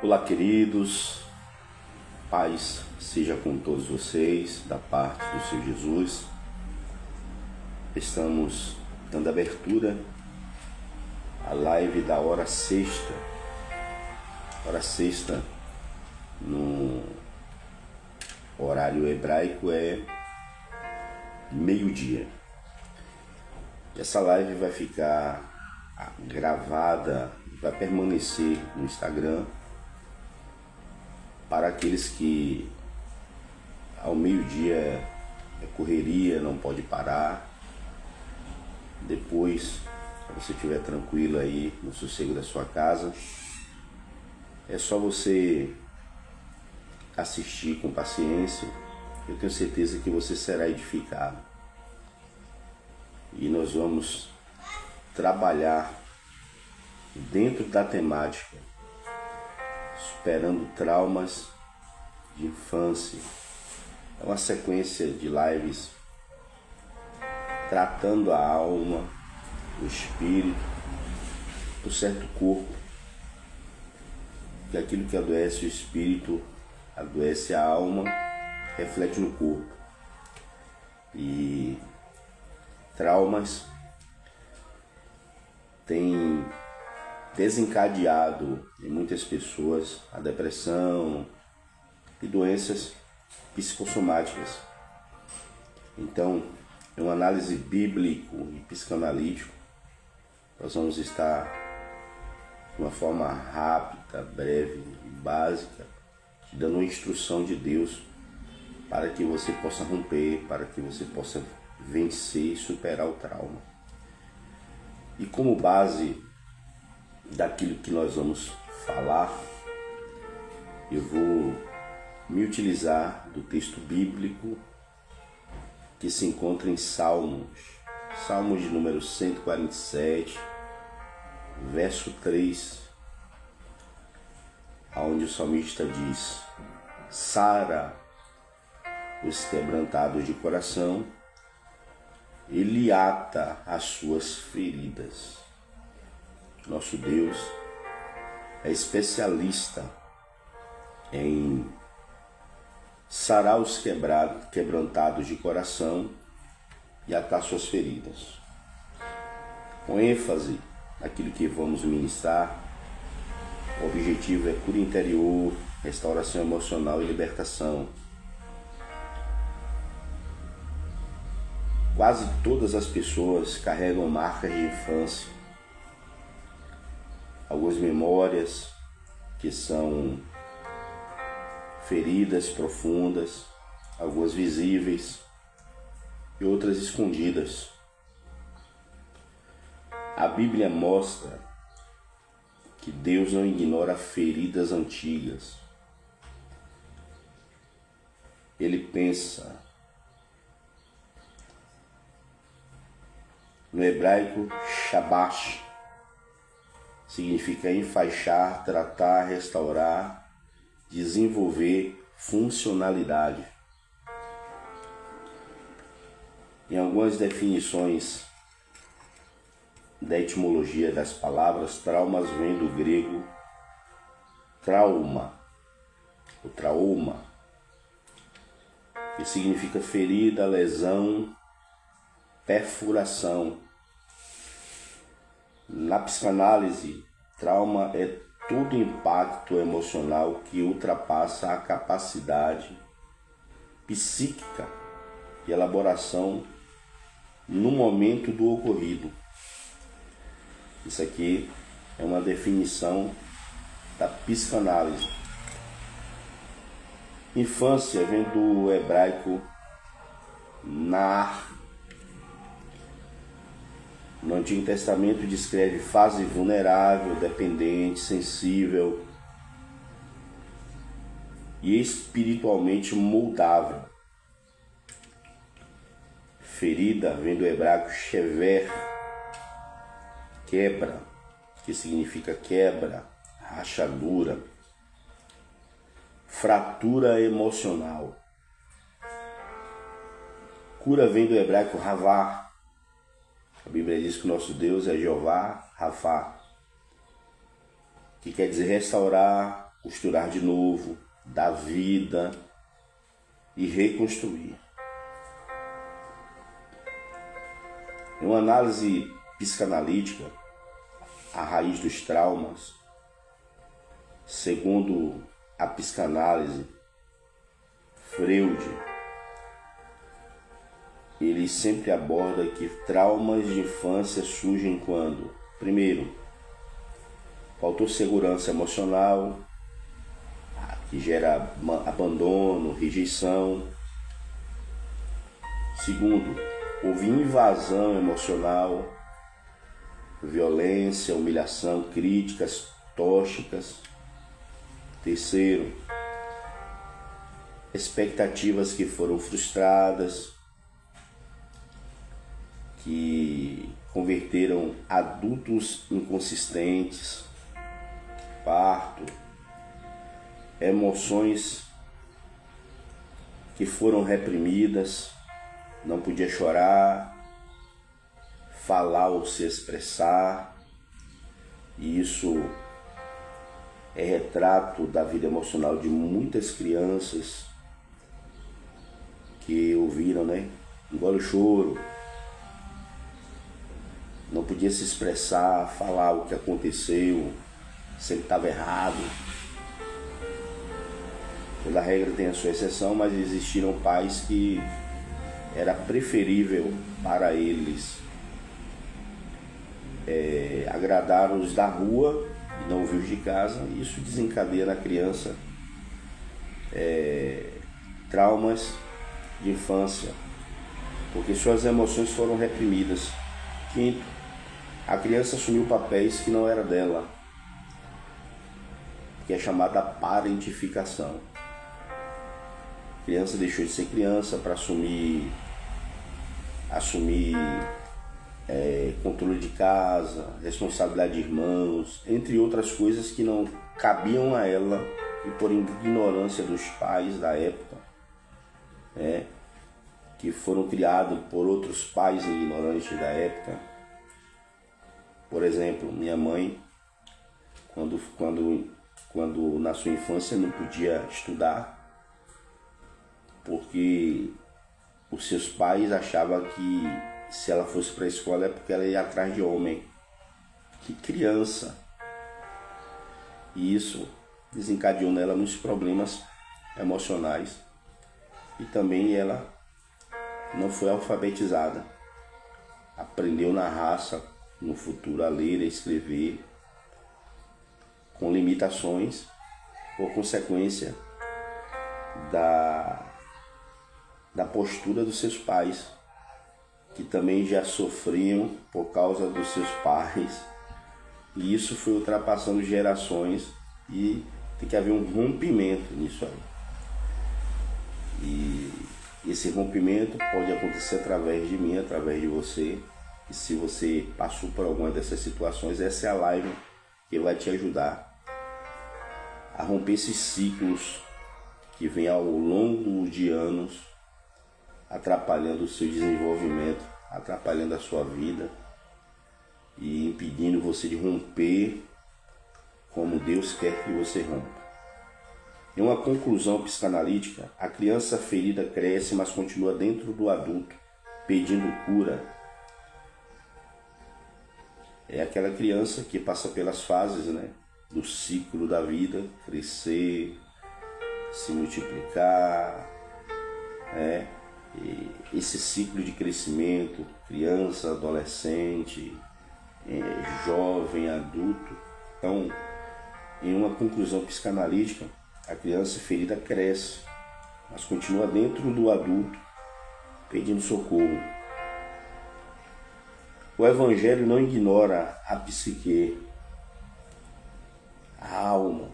Olá, queridos, paz seja com todos vocês, da parte do Senhor Jesus. Estamos dando abertura à live da hora sexta. Hora sexta, no horário hebraico, é meio-dia. Essa live vai ficar gravada, vai permanecer no Instagram para aqueles que ao meio-dia é correria, não pode parar. Depois, se você estiver tranquilo aí no sossego da sua casa, é só você assistir com paciência. Eu tenho certeza que você será edificado. E nós vamos trabalhar dentro da temática, superando traumas de infância. É uma sequência de lives tratando a alma, o espírito, o certo corpo, que aquilo que adoece o espírito, adoece a alma, reflete no corpo. E traumas têm desencadeado em muitas pessoas a depressão e doenças psicossomáticas. Então, em uma análise bíblico e psicanalítico, nós vamos estar de uma forma rápida, breve e básica, te dando uma instrução de Deus para que você possa romper, para que você possa vencer e superar o trauma. E como base daquilo que nós vamos falar, eu vou me utilizar do texto bíblico que se encontra em Salmos de número 147, verso 3, onde o salmista diz: sara os quebrantados de coração, ele ata as suas feridas. Nosso Deus é especialista em sarar os quebrantados de coração e atar suas feridas. Com ênfase naquilo que vamos ministrar, o objetivo é cura interior, restauração emocional e libertação. Quase todas as pessoas carregam marcas de infância, algumas memórias que são feridas profundas, algumas visíveis e outras escondidas. A Bíblia mostra que Deus não ignora feridas antigas. Ele pensa. No hebraico, shabash significa enfaixar, tratar, restaurar, desenvolver funcionalidade. Em algumas definições da etimologia das palavras, traumas vem do grego trauma, o trauma, que significa ferida, lesão, perfuração. Na psicanálise, trauma é todo impacto emocional que ultrapassa a capacidade psíquica de elaboração no momento do ocorrido. Isso aqui é uma definição da psicanálise. Infância vem do hebraico nar. No Antigo Testamento descreve fase vulnerável, dependente, sensível e espiritualmente moldável. Ferida vem do hebraico shever, quebra, que significa quebra, rachadura, fratura emocional. Cura vem do hebraico ravá. A Bíblia diz que o nosso Deus é Jeová Rafá, que quer dizer restaurar, costurar de novo, dar vida e reconstruir. Em uma análise psicanalítica, a raiz dos traumas, segundo a psicanálise, Freud, ele sempre aborda que traumas de infância surgem quando, primeiro, faltou segurança emocional, que gera abandono, rejeição. Segundo, houve invasão emocional, violência, humilhação, críticas tóxicas. Terceiro, expectativas que foram frustradas, que converteram adultos inconsistentes. Quarto, emoções que foram reprimidas, não podia chorar, falar ou se expressar, e isso é retrato da vida emocional de muitas crianças que ouviram, engole o choro, não podia se expressar, falar o que aconteceu, sempre estava errado. Toda regra tem a sua exceção, mas existiram pais que era preferível para eles agradar os da rua e não ouvir os de casa. Isso desencadeia na criança traumas de infância, porque suas emoções foram reprimidas. Quinto, a criança assumiu papéis que não era dela, que é chamada parentificação. A criança deixou de ser criança para assumir controle de casa, responsabilidade de irmãos, entre outras coisas que não cabiam a ela e por ignorância dos pais da época, que foram criados por outros pais ignorantes da época. Por exemplo, minha mãe, quando na sua infância não podia estudar, porque os seus pais achavam que se ela fosse para a escola é porque ela ia atrás de homem. Que criança! E isso desencadeou nela muitos problemas emocionais. E também ela não foi alfabetizada. Aprendeu na raça, no futuro, a ler, a escrever, com limitações, por consequência da postura dos seus pais, que também já sofriam por causa dos seus pais, e isso foi ultrapassando gerações e tem que haver um rompimento nisso aí. E esse rompimento pode acontecer através de mim, através de você, e se você passou por alguma dessas situações, essa é a live que vai te ajudar a romper esses ciclos que vêm ao longo de anos atrapalhando o seu desenvolvimento, atrapalhando a sua vida e impedindo você de romper como Deus quer que você rompa. Em uma conclusão psicanalítica, a criança ferida cresce, mas continua dentro do adulto, pedindo cura. É aquela criança que passa pelas fases, do ciclo da vida, crescer, se multiplicar, E esse ciclo de crescimento, criança, adolescente, jovem, adulto. Então, em uma conclusão psicanalítica, a criança ferida cresce, mas continua dentro do adulto, pedindo socorro. O Evangelho não ignora a psique, a alma.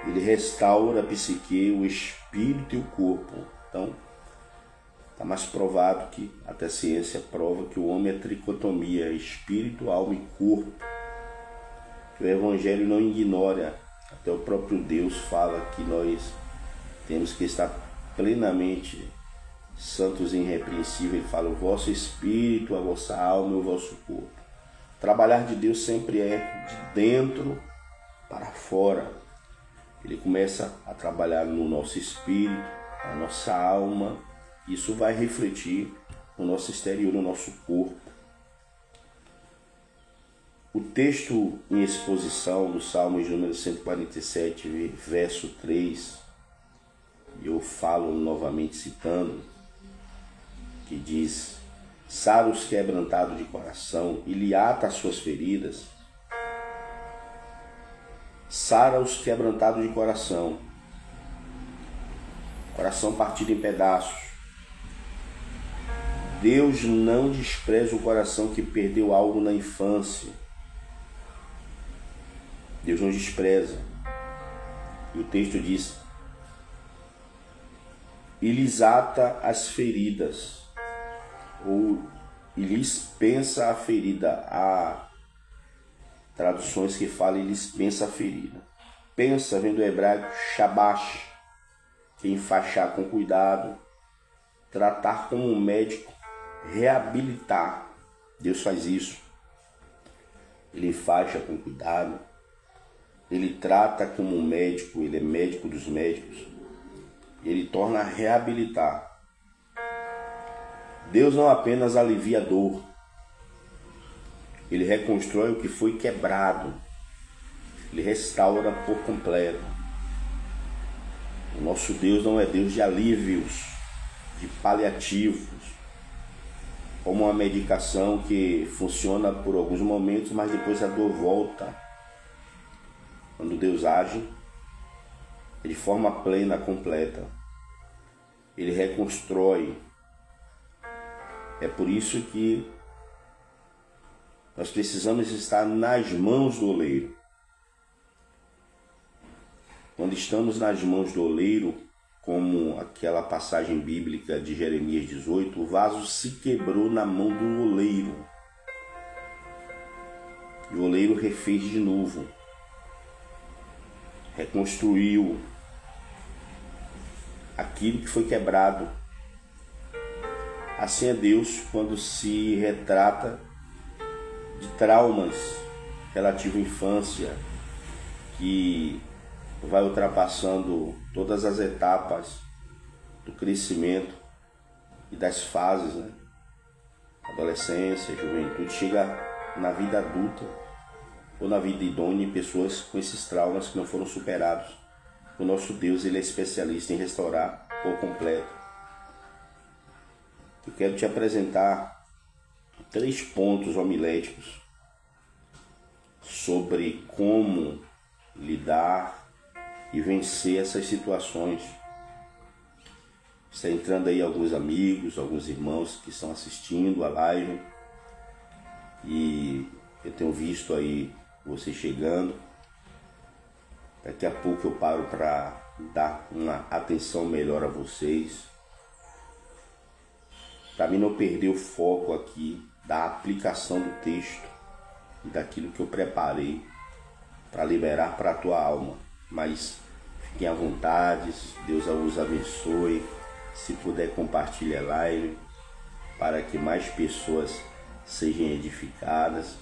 Ele restaura a psique, o espírito e o corpo. Então, está mais provado que, até a ciência prova que o homem é tricotomia, espírito, alma e corpo. Que o Evangelho não ignora, até o próprio Deus fala que nós temos que estar plenamente santos e irrepreensíveis. Ele fala: o vosso espírito, a vossa alma e o vosso corpo. Trabalhar de Deus sempre é de dentro para fora. ele começa a trabalhar no nosso espírito, na nossa alma. Isso vai refletir no nosso exterior, no nosso corpo. O texto em exposição do Salmo de número 147, verso 3, eu falo novamente citando, que diz: sara os quebrantados de coração e lhe ata as suas feridas. Sara os quebrantados de coração, coração partido em pedaços. Deus não despreza o coração que perdeu algo na infância. Deus não despreza. E o texto diz: e lhes ata as feridas, ou e lhes pensa a ferida. Há traduções que falam e lhes pensa a ferida. Pensa vem do hebraico shabash, que enfaixar com cuidado, tratar como um médico, reabilitar. Deus faz isso. Ele enfaixa com cuidado, ele trata como um médico, ele é médico dos médicos, ele torna a reabilitar. Deus não apenas alivia a dor, ele reconstrói o que foi quebrado, ele restaura por completo. O nosso Deus não é Deus de alívios, de paliativos, como uma medicação que funciona por alguns momentos, mas depois a dor volta. Quando Deus age, é de forma plena, completa. Ele reconstrói. É por isso que nós precisamos estar nas mãos do oleiro. Quando estamos nas mãos do oleiro, como aquela passagem bíblica de Jeremias 18, o vaso se quebrou na mão do oleiro. E o oleiro refez de novo. Reconstruiu aquilo que foi quebrado. Assim é Deus quando se retrata de traumas relativo à infância, que vai ultrapassando todas as etapas do crescimento e das fases, né? Adolescência, juventude, chega na vida adulta ou na vida idônea, pessoas com esses traumas que não foram superados. O nosso Deus, ele é especialista em restaurar por completo. Eu quero te apresentar 3 pontos homiléticos sobre como lidar e vencer essas situações. Está entrando aí alguns amigos, alguns irmãos que estão assistindo a live, e eu tenho visto aí vocês chegando. Daqui a pouco eu paro para dar uma atenção melhor a vocês, para mim não perder o foco aqui da aplicação do texto e daquilo que eu preparei para liberar para a tua alma. Mas fiquem à vontade, Deus os abençoe. Se puder, compartilhe a live para que mais pessoas sejam edificadas.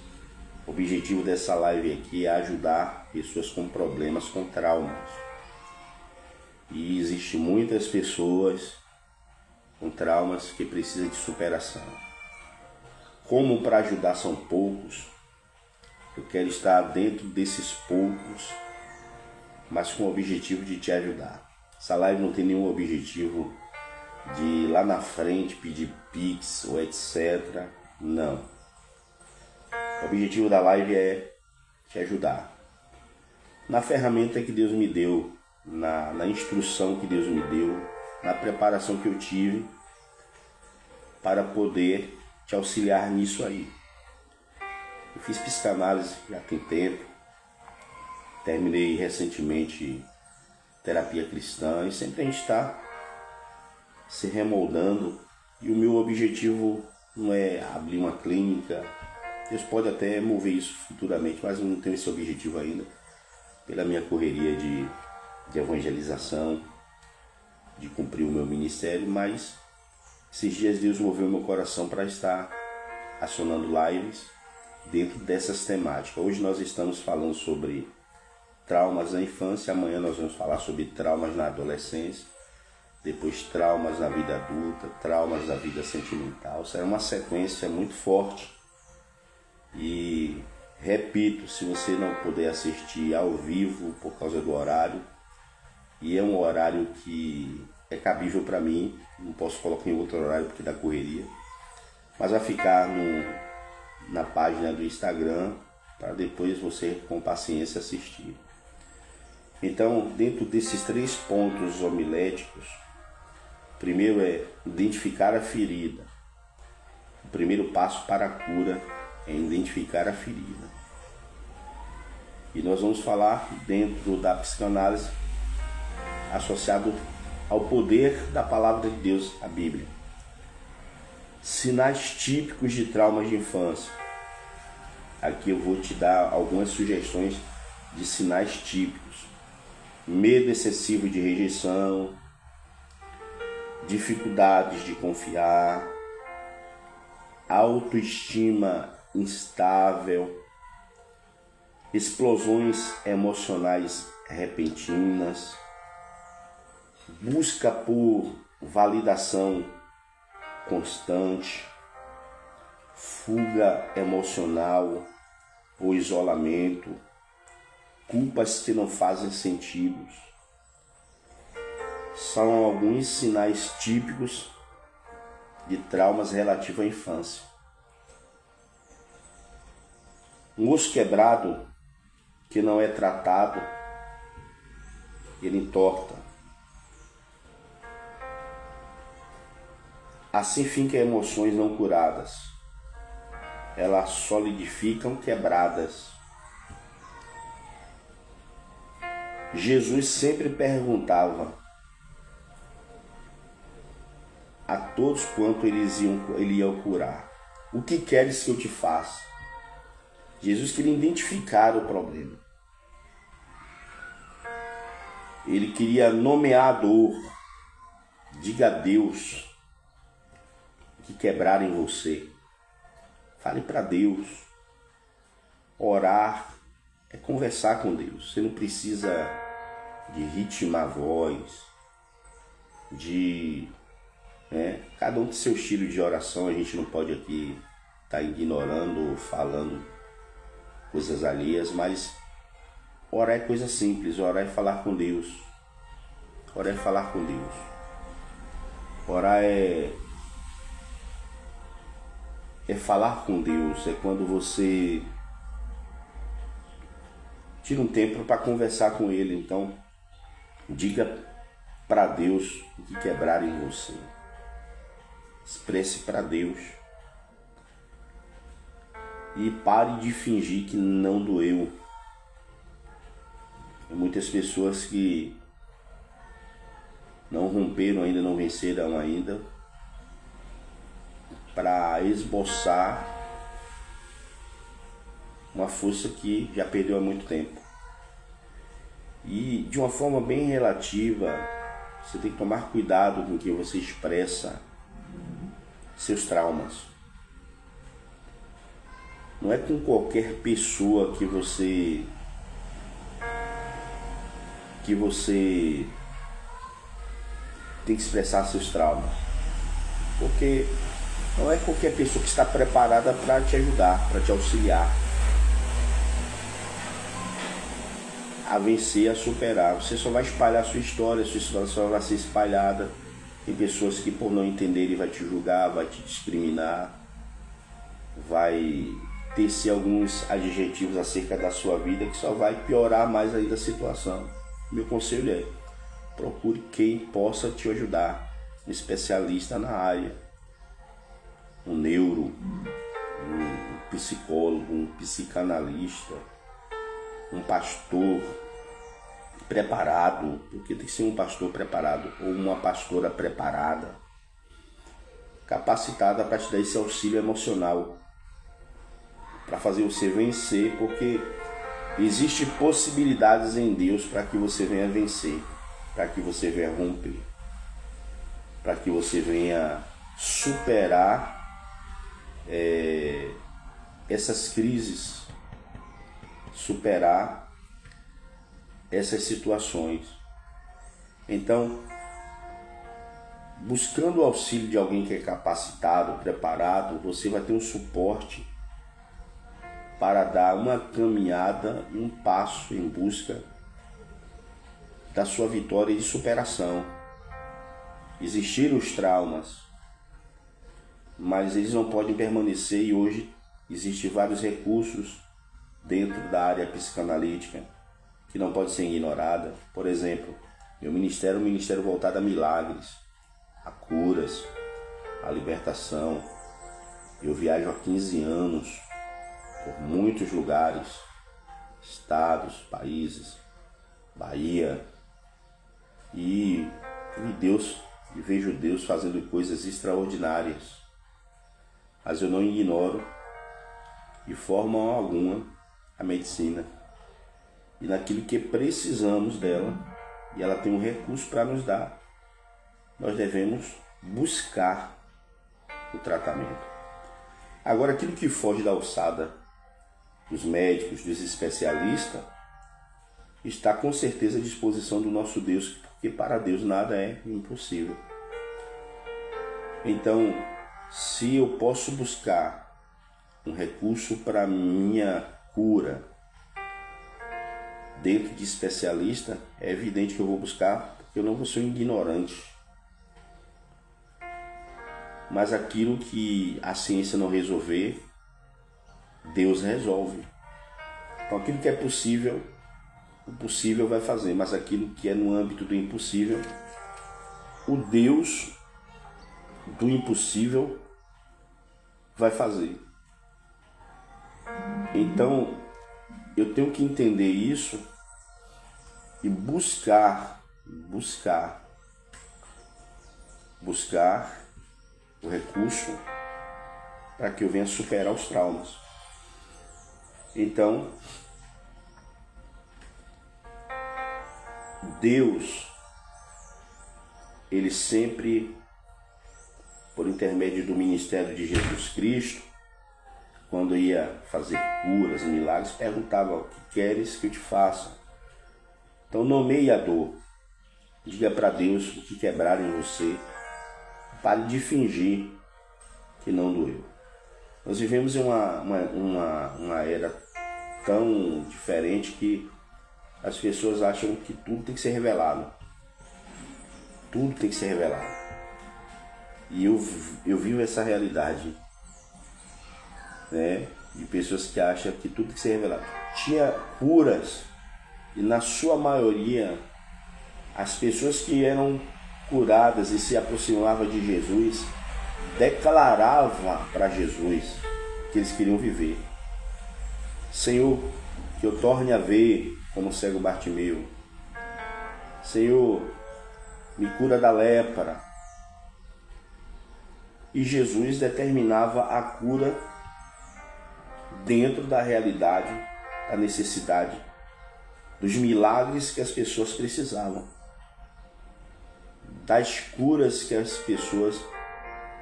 O objetivo dessa live aqui é ajudar pessoas com problemas, com traumas. E existem muitas pessoas com traumas que precisam de superação. Como para ajudar são poucos, eu quero estar dentro desses poucos, mas com o objetivo de te ajudar. Essa live não tem nenhum objetivo de lá na frente pedir pix ou etc. Não. O objetivo da live é te ajudar. Na ferramenta que Deus me deu, na instrução que Deus me deu, na preparação que eu tive para poder te auxiliar nisso aí. Eu fiz psicanálise já tem tempo, terminei recentemente terapia cristã e sempre a gente está se remoldando, e o meu objetivo não é abrir uma clínica. Deus pode até mover isso futuramente, mas eu não tenho esse objetivo ainda, pela minha correria de evangelização, de cumprir o meu ministério. Mas esses dias Deus moveu meu coração para estar acionando lives dentro dessas temáticas. Hoje nós estamos falando sobre traumas na infância, amanhã nós vamos falar sobre traumas na adolescência, depois traumas na vida adulta, traumas da vida sentimental. Será uma sequência muito forte. E repito, se você não puder assistir ao vivo por causa do horário, e é um horário que é cabível para mim, não posso colocar em outro horário porque dá correria, mas vai ficar na página do Instagram para depois você com paciência assistir. Então, dentro desses 3 pontos homiléticos, primeiro é identificar a ferida. O primeiro passo para a cura é identificar a ferida. E nós vamos falar dentro da psicanálise associado ao poder da palavra de Deus, a Bíblia. Sinais típicos de traumas de infância. Aqui eu vou te dar algumas sugestões de sinais típicos. Medo excessivo de rejeição, dificuldades de confiar, autoestima instável, explosões emocionais repentinas, busca por validação constante, fuga emocional ou isolamento, culpas que não fazem sentido. São alguns sinais típicos de traumas relativos à infância. Um osso quebrado que não é tratado, ele entorta. Assim fica emoções não curadas. Elas solidificam quebradas. Jesus sempre perguntava a todos quanto ele ia curar: o que queres que eu te faça? Jesus queria identificar o problema. Ele queria nomear a dor. Diga a Deus o que quebrar em você. Fale para Deus. Orar é conversar com Deus. Você não precisa de ritmar a voz, cada um tem seu estilo de oração. A gente não pode aqui estar ignorando ou falando coisas alheias, mas orar é coisa simples. Orar é falar com Deus. Orar é falar com Deus. Orar é falar com Deus. É quando você tira um tempo para conversar com Ele. Então, diga para Deus o que quebrar em você. Expresse para Deus. E pare de fingir que não doeu. Tem muitas pessoas que não romperam ainda, não venceram ainda, para esboçar uma força que já perdeu há muito tempo. E de uma forma bem relativa, você tem que tomar cuidado com que você expressa seus traumas. Não é com qualquer pessoa que você tem que expressar seus traumas. Porque não é qualquer pessoa que está preparada para te ajudar, para te auxiliar a vencer, a superar. Você só vai espalhar a sua história só vai ser espalhada. Tem pessoas que, por não entenderem, vai te julgar, vai te discriminar, vai tecer alguns adjetivos acerca da sua vida que só vai piorar mais ainda a situação. Meu conselho é: procure quem possa te ajudar, um especialista na área, um neuro, um psicólogo, um psicanalista, um pastor preparado, porque tem que ser um pastor preparado ou uma pastora preparada, capacitada para te dar esse auxílio emocional, para fazer você vencer, porque existem possibilidades em Deus para que você venha vencer, para que você venha romper, para que você venha superar essas crises, superar essas situações. Então, buscando o auxílio de alguém que é capacitado, preparado, você vai ter um suporte para dar uma caminhada, um passo em busca da sua vitória e de superação. Existiram os traumas, mas eles não podem permanecer, e hoje existem vários recursos dentro da área psicanalítica que não pode ser ignorada. Por exemplo, meu ministério é um ministério voltado a milagres, a curas, a libertação. Eu viajo há 15 anos por muitos lugares, estados, países, Bahia, e vejo Deus fazendo coisas extraordinárias. Mas eu não ignoro de forma alguma a medicina e naquilo que precisamos dela, e ela tem um recurso para nos dar. Nós devemos buscar o tratamento. Agora, aquilo que foge da alçada dos médicos, dos especialistas, está com certeza à disposição do nosso Deus, porque para Deus nada é impossível. Então, se eu posso buscar um recurso para minha cura dentro de especialista, é evidente que eu vou buscar, porque eu não vou ser um ignorante. Mas aquilo que a ciência não resolver, Deus resolve. Então aquilo que é possível, o possível vai fazer, mas aquilo que é no âmbito do impossível, o Deus do impossível vai fazer. Então eu tenho que entender isso e buscar o recurso para que eu venha superar os traumas. Então, Deus, Ele sempre, por intermédio do ministério de Jesus Cristo, quando ia fazer curas, milagres, perguntava: o que queres que eu te faça? Então nomeie a dor, diga para Deus o que quebrar em você, pare de fingir que não doeu. Nós vivemos em uma era tão diferente que as pessoas acham que tudo tem que ser revelado. Tudo tem que ser revelado. E eu vivo essa realidade, né? De pessoas que acham que tudo tem que ser revelado. Tinha curas, e na sua maioria, as pessoas que eram curadas e se aproximavam de Jesus, declarava para Jesus que eles queriam viver. Senhor, que eu torne a ver como o cego Bartimeu. Senhor, me cura da lepra. E Jesus determinava a cura dentro da realidade, da necessidade, dos milagres que as pessoas precisavam, das curas que as pessoas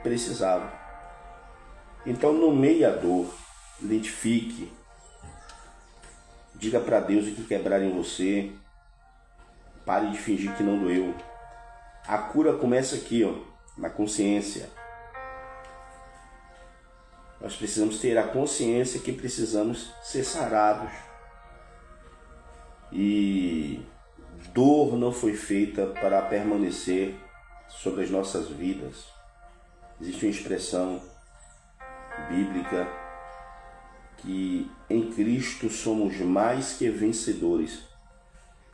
precisavam. Então nomeie a dor, identifique, diga para Deus o que quebrar em você, pare de fingir que não doeu. A cura começa aqui, na consciência. Nós precisamos ter a consciência que precisamos ser sarados. E dor não foi feita para permanecer sobre as nossas vidas. Existe uma expressão bíblica que em Cristo somos mais que vencedores.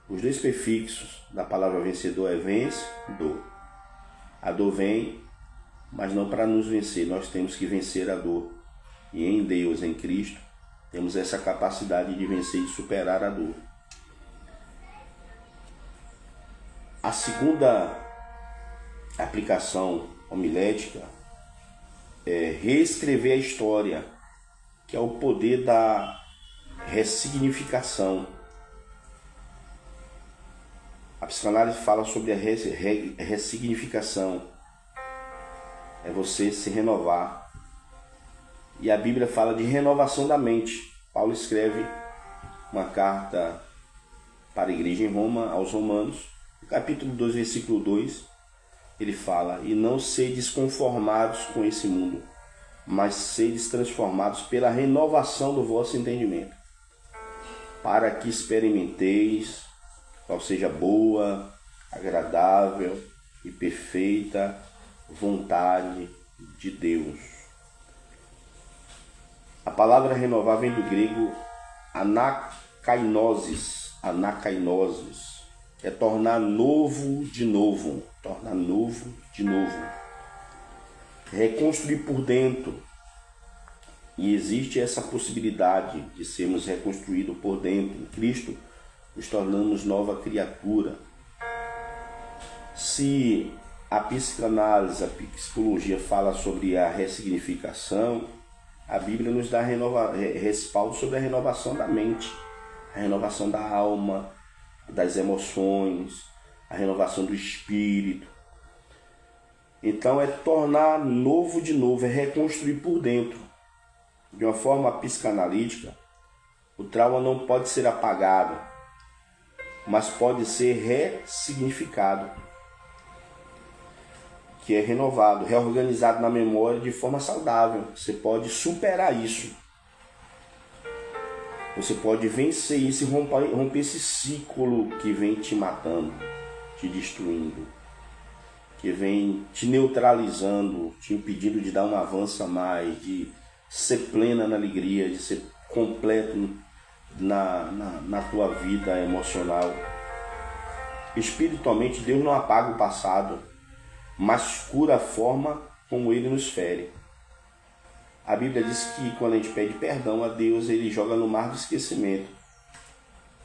Os dois prefixos da palavra vencedor é vence, dor. A dor vem, mas não para nos vencer, nós temos que vencer a dor. E em Deus, em Cristo, temos essa capacidade de vencer e superar a dor. A segunda aplicação homilética é reescrever a história, que é o poder da ressignificação. A psicanálise fala sobre a ressignificação. É você se renovar. E a Bíblia fala de renovação da mente. Paulo escreve uma carta para a igreja em Roma, aos Romanos, no capítulo 2, versículo 2, ele fala: e não sedes conformados com esse mundo, mas sedes transformados pela renovação do vosso entendimento, para que experimenteis qual seja boa, agradável e perfeita vontade de Deus. A palavra renovar vem do grego anakainosis, é tornar novo de novo, reconstruir por dentro. E existe essa possibilidade de sermos reconstruídos por dentro. Em Cristo nos tornamos nova criatura. Se a psicanálise, a psicologia fala sobre a ressignificação, a Bíblia nos dá respaldo sobre a renovação da mente, a renovação da alma, das emoções, a renovação do espírito. Então é tornar novo de novo, é reconstruir por dentro. De uma forma psicanalítica, o trauma não pode ser apagado, mas pode ser ressignificado, que é renovado, reorganizado na memória de forma saudável. Você pode superar isso. Você pode vencer isso e romper esse ciclo que vem te matando, te destruindo, que vem te neutralizando, te impedindo de dar um avanço a mais, de ser plena na alegria, de ser completo na tua vida emocional. Espiritualmente, Deus não apaga o passado, mas cura a forma como Ele nos fere. A Bíblia diz que quando a gente pede perdão a Deus, Ele joga no mar do esquecimento.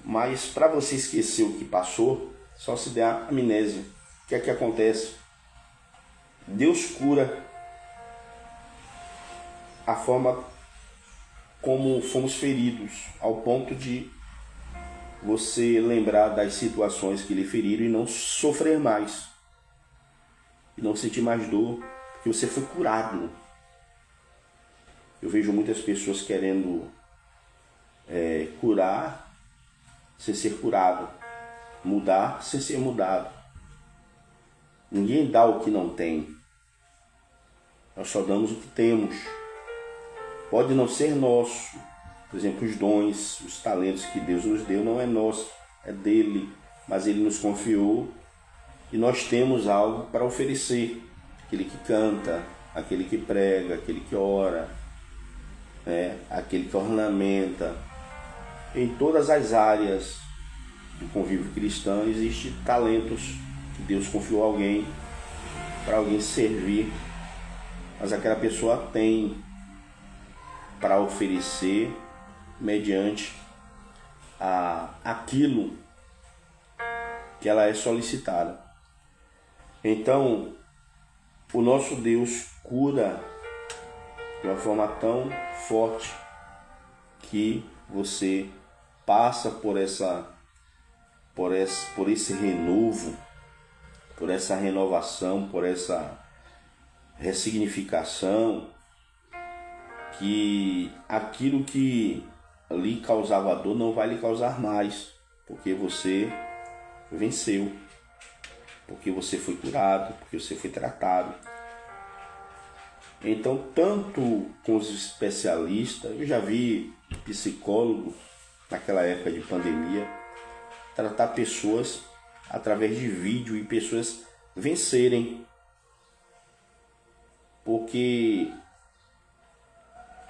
Mas para você esquecer o que passou, só se der amnésia. O que é que acontece? Deus cura a forma como fomos feridos, ao ponto de você lembrar das situações que lhe feriram e não sofrer mais, e não sentir mais dor, porque você foi curado. Eu vejo muitas pessoas querendo curar sem ser curado, mudar sem ser mudado. Ninguém dá o que não tem, nós só damos o que temos. Pode não ser nosso, por exemplo, os dons, os talentos que Deus nos deu não é nosso, é dele, mas Ele nos confiou e nós temos algo para oferecer. Aquele que canta, aquele que prega, aquele que ora, aquele que ornamenta. Em todas as áreas do convívio cristão existem talentos que Deus confiou a alguém, para alguém servir, mas aquela pessoa tem para oferecer mediante aquilo que ela é solicitada. Então, o nosso Deus cura de uma forma tão forte que você passa por esse renovo, por essa renovação, por essa ressignificação, que aquilo que lhe causava dor não vai lhe causar mais, porque você venceu, porque você foi curado, porque você foi tratado. Então, tanto com os especialistas, eu já vi psicólogo naquela época de pandemia tratar pessoas através de vídeo e pessoas vencerem, porque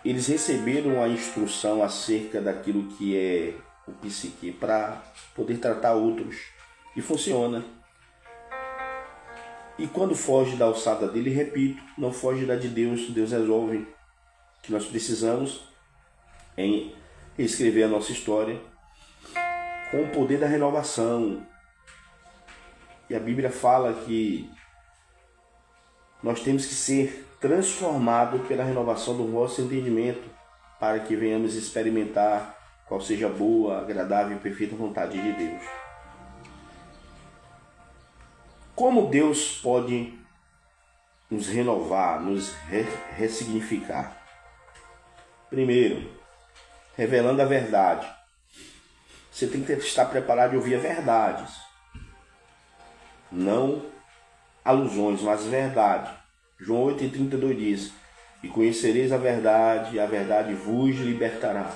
eles receberam a instrução acerca daquilo que é o psique para poder tratar outros, e funciona. E quando foge da alçada dele, repito, não foge da de Deus. Deus resolve. O que nós precisamos em reescrever a nossa história com o poder da renovação. E a Bíblia fala que nós temos que ser transformados pela renovação do vosso entendimento, para que venhamos experimentar qual seja a boa, agradável e perfeita vontade de Deus. Como Deus pode nos renovar, nos ressignificar? Primeiro, revelando a verdade. Você tem que estar preparado de ouvir verdades. Não alusões, mas verdade. João 8,32 diz: e conhecereis a verdade vos libertará.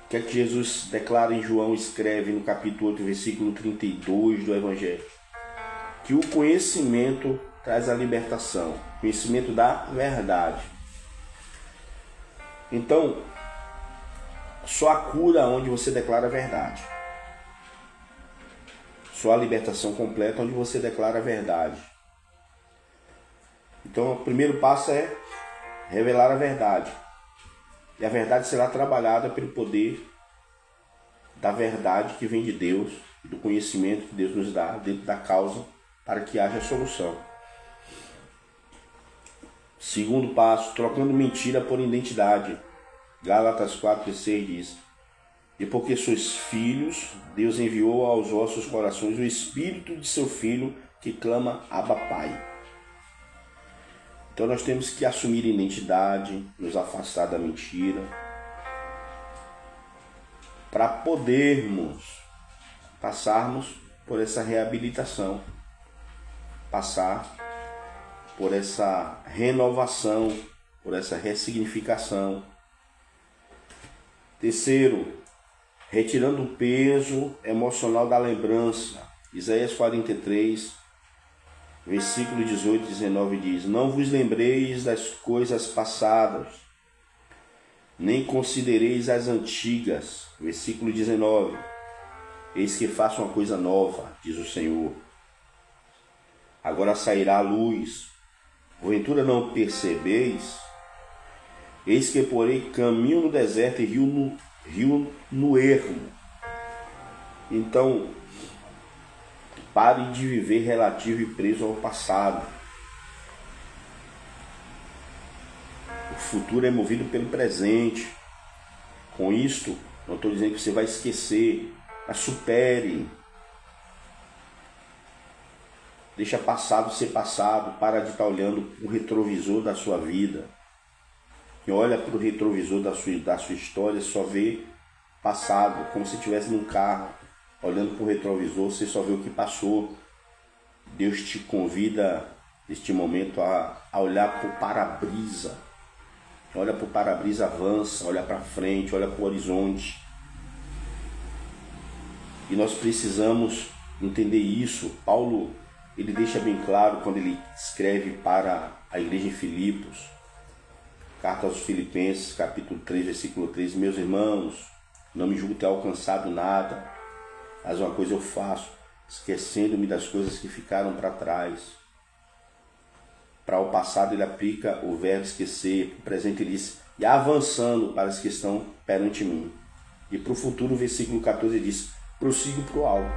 O que é que Jesus declara em João, escreve no capítulo 8, versículo 32 do Evangelho? Que o conhecimento traz a libertação, conhecimento da verdade. Então, só a cura onde você declara a verdade. Só a libertação completa onde você declara a verdade. Então, o primeiro passo é revelar a verdade. E a verdade será trabalhada pelo poder da verdade que vem de Deus, do conhecimento que Deus nos dá dentro da causa para que haja solução. Segundo passo, trocando mentira por identidade. Gálatas 4,6 diz: e porque sois filhos, Deus enviou aos vossos corações o Espírito de seu Filho que clama Abba Pai. Então nós temos que assumir a identidade, nos afastar da mentira, para podermos passarmos por essa reabilitação, passar por essa renovação, por essa ressignificação. Terceiro, retirando o peso emocional da lembrança. Isaías 43, versículo 18 e 19 diz: não vos lembreis das coisas passadas, nem considereis as antigas. Versículo 19: eis que faço uma coisa nova, diz o Senhor. Agora sairá a luz, porventura não percebeis? Eis que porei caminho no deserto e rio no ermo. Então, pare de viver relativo e preso ao passado. O futuro é movido pelo presente. Com isto, não estou dizendo que você vai esquecer, mas supere. Deixa passado ser passado. Para de estar olhando o retrovisor da sua vida. Quem olha para o retrovisor da sua história só vê passado, como se estivesse num carro. Olhando para o retrovisor, você só vê o que passou. Deus te convida, neste momento, a olhar para o para-brisa. Olha para o para-brisa, avança, olha para frente, olha para o horizonte. E nós precisamos entender isso. Paulo, ele deixa bem claro quando ele escreve para a igreja em Filipos. Carta aos Filipenses, capítulo 3, versículo 3. Meus irmãos, não me julgo ter alcançado nada, mas uma coisa eu faço, esquecendo-me das coisas que ficaram para trás. Para o passado ele aplica o verbo esquecer, para o presente ele diz, e avançando para as que estão perante mim. E para o futuro, o versículo 14 diz, prossigo para o alto.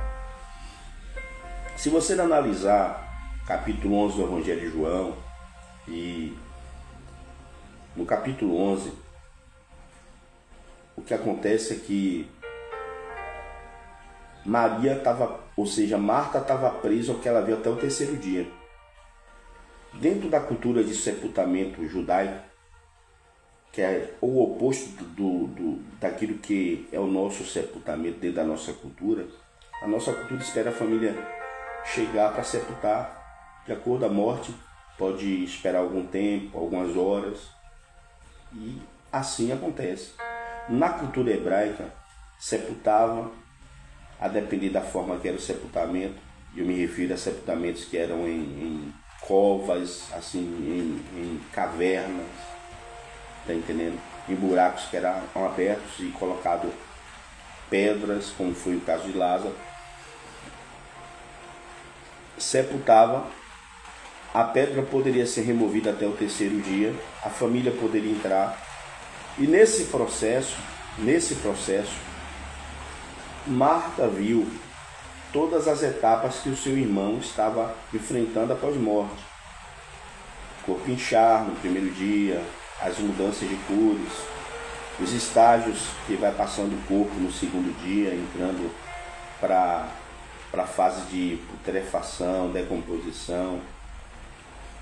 Se você analisar capítulo 11 do Evangelho de João, e no capítulo 11, o que acontece é que Marta estava presa ao que ela viu até o terceiro dia. Dentro da cultura de sepultamento judaico, que é o oposto daquilo que é o nosso sepultamento dentro da nossa cultura, a nossa cultura espera a família chegar para sepultar. De acordo com a morte, pode esperar algum tempo, algumas horas, e assim acontece. Na cultura hebraica, sepultava, a depender da forma que era o sepultamento, eu me refiro a sepultamentos que eram em covas, assim, em cavernas, tá entendendo? Em buracos que eram abertos e colocado pedras, como foi o caso de Lázaro. Sepultava, a pedra poderia ser removida até o terceiro dia, a família poderia entrar, e nesse processo, Marta viu todas as etapas que o seu irmão estava enfrentando após morte. Corpo inchar no primeiro dia, as mudanças de cores, os estágios que vai passando o corpo no segundo dia, entrando para a fase de putrefação, decomposição.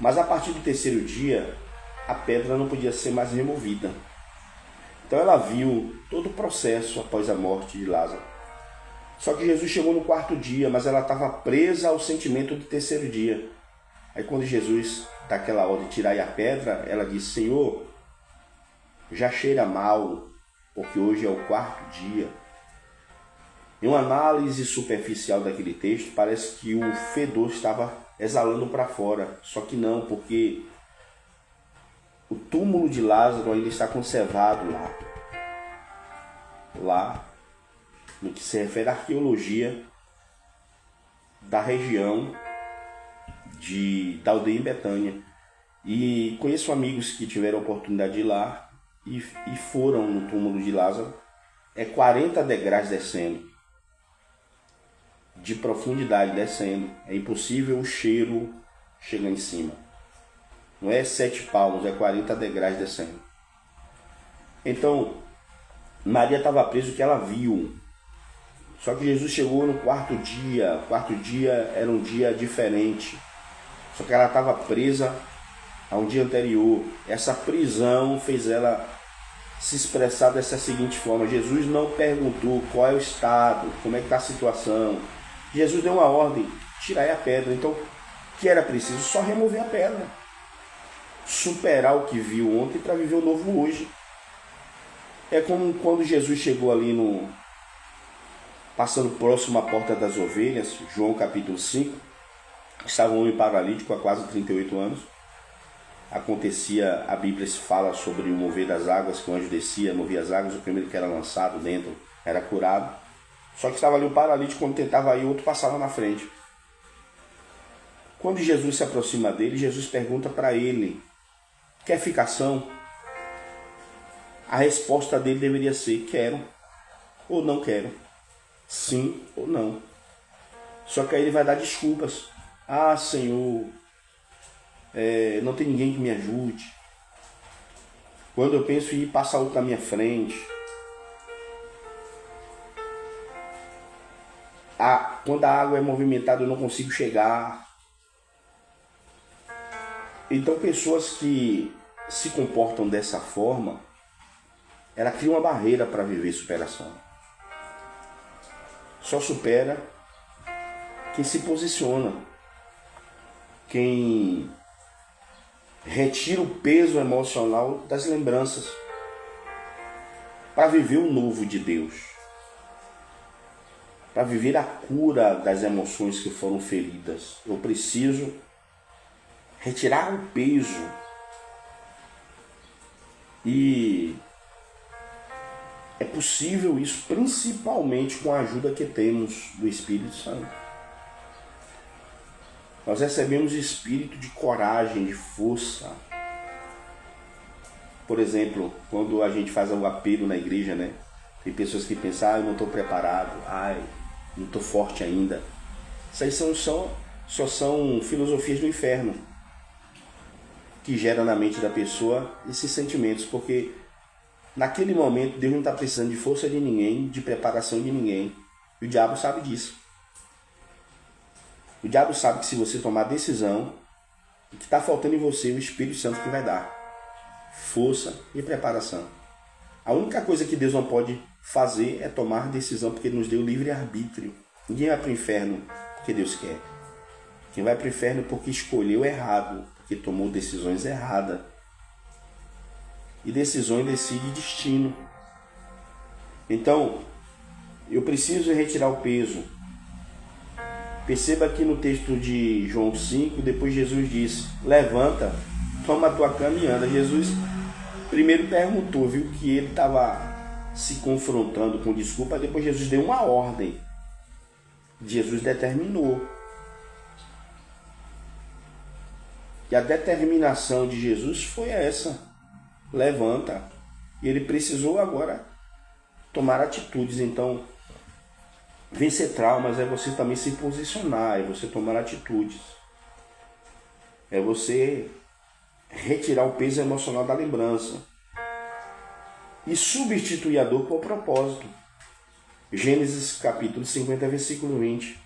Mas a partir do terceiro dia, a pedra não podia ser mais removida. Então ela viu todo o processo após a morte de Lázaro. Só que Jesus chegou no 4º dia, mas ela estava presa ao sentimento do 3º dia. Aí quando Jesus dá aquela ordem de tirar a pedra, ela disse: Senhor, já cheira mal, porque hoje é o 4º dia. Em uma análise superficial daquele texto, parece que o fedor estava exalando para fora. Só que não, porque o túmulo de Lázaro ainda está conservado lá. Lá, no que se refere à arqueologia da região da aldeia em Betânia. E conheço amigos que tiveram a oportunidade de ir lá e foram no túmulo de Lázaro. É 40 degraus descendo, de profundidade descendo. É impossível o cheiro chegar em cima. Não é 7 palmos, é 40 degraus descendo. Então, Maria estava presa, o que ela viu. Só que Jesus chegou no 4º dia. O 4º dia era um dia diferente. Só que ela estava presa a um dia anterior. Essa prisão fez ela se expressar dessa seguinte forma: Jesus não perguntou qual é o estado, como é que está a situação. Jesus deu uma ordem: tirai a pedra. Então, o que era preciso? Só remover a pedra. Superar o que viu ontem para viver o novo hoje. É como quando Jesus chegou ali passando próximo à porta das ovelhas, João capítulo 5, estava um homem paralítico há quase 38 anos. Acontecia, a Bíblia fala sobre o mover das águas, que o anjo descia, movia as águas, o primeiro que era lançado dentro era curado. Só que estava ali o paralítico, quando tentava ir, o outro passava na frente. Quando Jesus se aproxima dele, Jesus pergunta para ele: quer ficação? A resposta dele deveria ser: quero ou não quero, sim ou não. Só que aí ele vai dar desculpas. Ah, Senhor, não tem ninguém que me ajude. Quando eu penso em ir passar outro na minha frente. Quando a água é movimentada eu não consigo chegar. Então pessoas que se comportam dessa forma, ela cria uma barreira para viver superação. Só supera quem se posiciona, quem retira o peso emocional das lembranças para viver o novo de Deus, para viver a cura das emoções que foram feridas. Eu preciso retirar o peso e é possível isso principalmente com a ajuda que temos do Espírito Santo. Nós recebemos espírito de coragem, de força. Por exemplo, quando a gente faz um apelo na igreja, né? Tem pessoas que pensam: eu não estou preparado, não estou forte ainda. Isso aí só são filosofias do inferno que geram na mente da pessoa esses sentimentos, porque naquele momento Deus não está precisando de força de ninguém, de preparação de ninguém. E o diabo sabe disso. O diabo sabe que se você tomar decisão, o que está faltando em você é o Espírito Santo que vai dar força e preparação. A única coisa que Deus não pode fazer é tomar decisão, porque Ele nos deu livre-arbítrio. Ninguém vai para o inferno porque Deus quer. Quem vai para o inferno é porque escolheu errado, porque tomou decisões erradas. E decisões decide destino. Então, eu preciso retirar o peso. Perceba que no texto de João 5, depois Jesus disse: levanta, toma a tua cama e anda. Jesus primeiro perguntou, viu que ele estava se confrontando com desculpa, depois Jesus deu uma ordem. Jesus determinou. E a determinação de Jesus foi essa: levanta. E ele precisou agora tomar atitudes. Então, vencer traumas é você também se posicionar, é você tomar atitudes. É você retirar o peso emocional da lembrança e substituir a dor por propósito. Gênesis capítulo 50, versículo 20.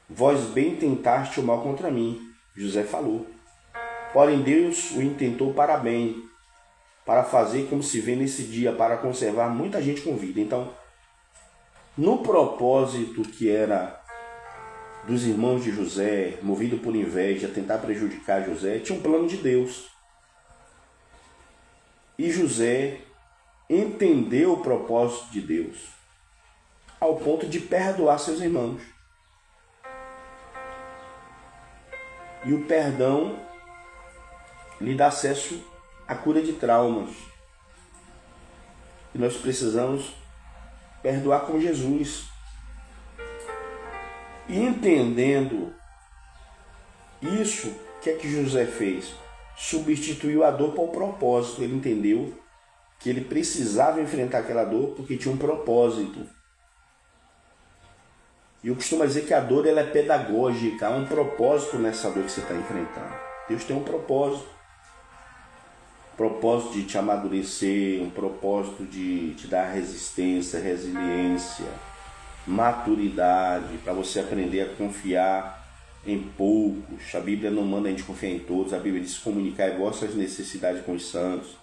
Vós bem tentaste o mal contra mim, José falou. Porém Deus o intentou para bem, para fazer como se vê nesse dia, para conservar muita gente com vida. Então, no propósito que era dos irmãos de José, movido por inveja, tentar prejudicar José, tinha um plano de Deus. E José entendeu o propósito de Deus, ao ponto de perdoar seus irmãos. E o perdão lhe dá acesso à cura de traumas. E nós precisamos perdoar com Jesus. E entendendo isso, o que é que José fez? Substituiu a dor por um propósito. Ele entendeu que ele precisava enfrentar aquela dor porque tinha um propósito. E eu costumo dizer que a dor ela é pedagógica, há um propósito nessa dor que você está enfrentando. Deus tem um propósito. Propósito de te amadurecer, um propósito de te dar resistência, resiliência, maturidade, para você aprender a confiar em poucos. A Bíblia não manda a gente confiar em todos, a Bíblia diz comunicar as vossas necessidades com os santos.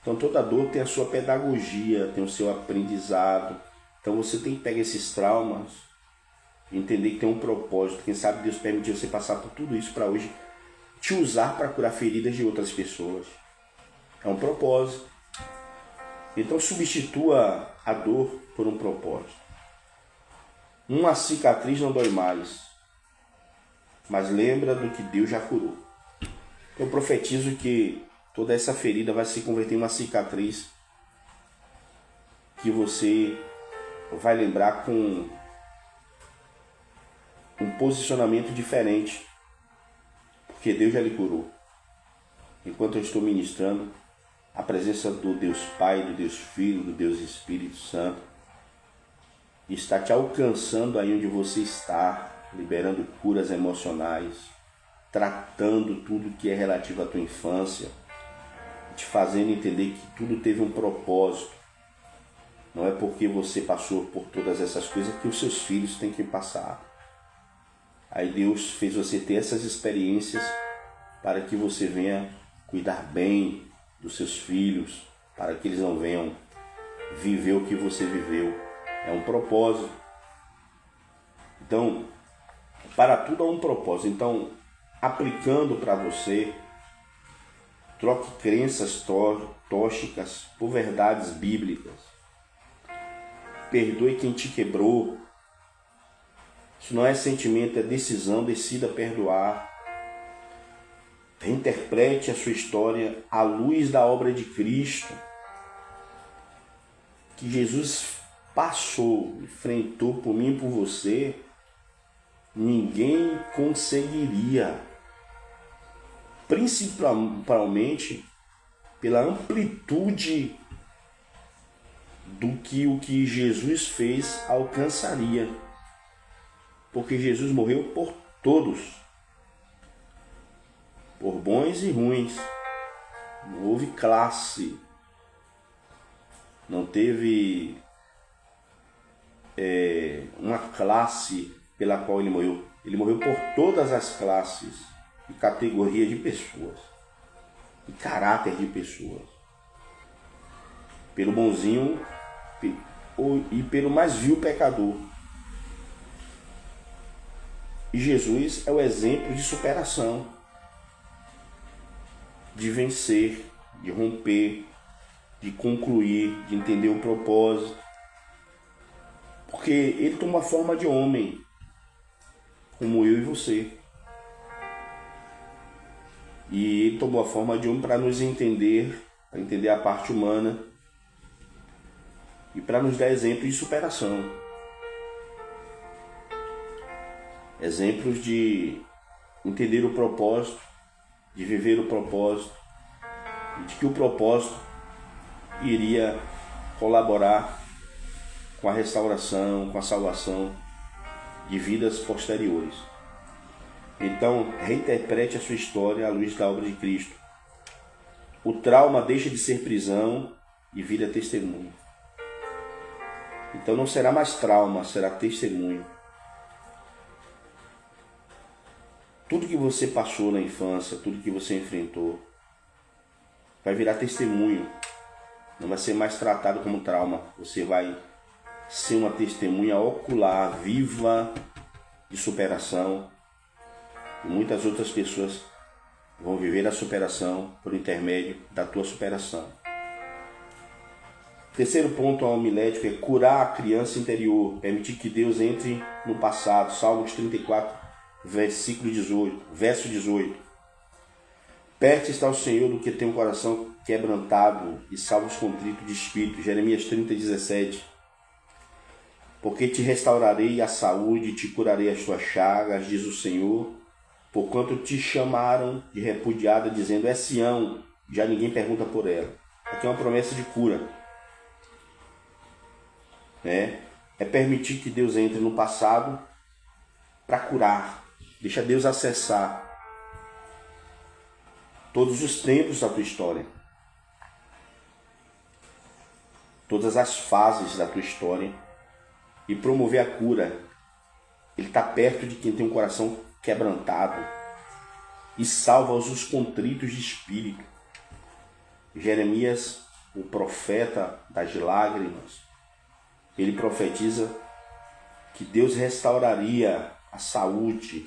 Então toda dor tem a sua pedagogia, tem o seu aprendizado. Então você tem que pegar esses traumas, entender que tem um propósito. Quem sabe Deus permitiu você passar por tudo isso para hoje te usar para curar feridas de outras pessoas. É um propósito. Então substitua a dor por um propósito. Uma cicatriz não dói mais, mas lembra do que Deus já curou. Eu profetizo que toda essa ferida vai se converter em uma cicatriz que você vai lembrar com um posicionamento diferente, porque Deus já lhe curou. Enquanto eu estou ministrando, a presença do Deus Pai, do Deus Filho, do Deus Espírito Santo está te alcançando aí onde você está, liberando curas emocionais, tratando tudo que é relativo à tua infância, te fazendo entender que tudo teve um propósito. Não é porque você passou por todas essas coisas que os seus filhos têm que passar. Aí Deus fez você ter essas experiências para que você venha cuidar bem dos seus filhos, para que eles não venham viver o que você viveu. É um propósito. Então, para tudo há um propósito. Então, aplicando para você, troque crenças tóxicas por verdades bíblicas. Perdoe quem te quebrou. Isso não é sentimento, é decisão. Decida perdoar. Reinterprete a sua história à luz da obra de Cristo, que Jesus passou, enfrentou por mim e por você. Ninguém conseguiria, principalmente pela amplitude do que o que Jesus fez alcançaria, porque Jesus morreu por todos, por bons e ruins. Não houve classe, não teve uma classe pela qual ele morreu. Ele morreu por todas as classes e categorias de pessoas, e caráter de pessoas, pelo bonzinho e pelo mais vil pecador. E Jesus é o exemplo de superação, de vencer, de romper, de concluir, de entender o propósito. Porque ele toma a forma de homem, como eu e você. E ele tomou a forma de homem para nos entender, para entender a parte humana e para nos dar exemplos de superação. Exemplos de entender o propósito, de viver o propósito, e de que o propósito iria colaborar com a restauração, com a salvação de vidas posteriores. Então, reinterprete a sua história à luz da obra de Cristo. O trauma deixa de ser prisão e vira testemunho. Então não será mais trauma, será testemunho. Tudo que você passou na infância, tudo que você enfrentou, vai virar testemunho. Não vai ser mais tratado como trauma. Você vai ser uma testemunha ocular, viva, de superação. E muitas outras pessoas vão viver a superação por intermédio da tua superação. Terceiro ponto homilético é curar a criança interior, permitir que Deus entre no passado. Salmos 34, verso 18. Perto está o Senhor do que tem um coração quebrantado e salvos contritos de espírito. Jeremias 30, 17. Porque te restaurarei a saúde e te curarei as tuas chagas, diz o Senhor, porquanto te chamaram de repudiada, dizendo, é Sião, já ninguém pergunta por ela. Aqui é uma promessa de cura. É permitir que Deus entre no passado para curar. Deixa Deus acessar todos os tempos da tua história. Todas as fases da tua história. E promover a cura. Ele está perto de quem tem um coração quebrantado. E salva os contritos de espírito. Jeremias, o profeta das lágrimas, ele profetiza que Deus restauraria a saúde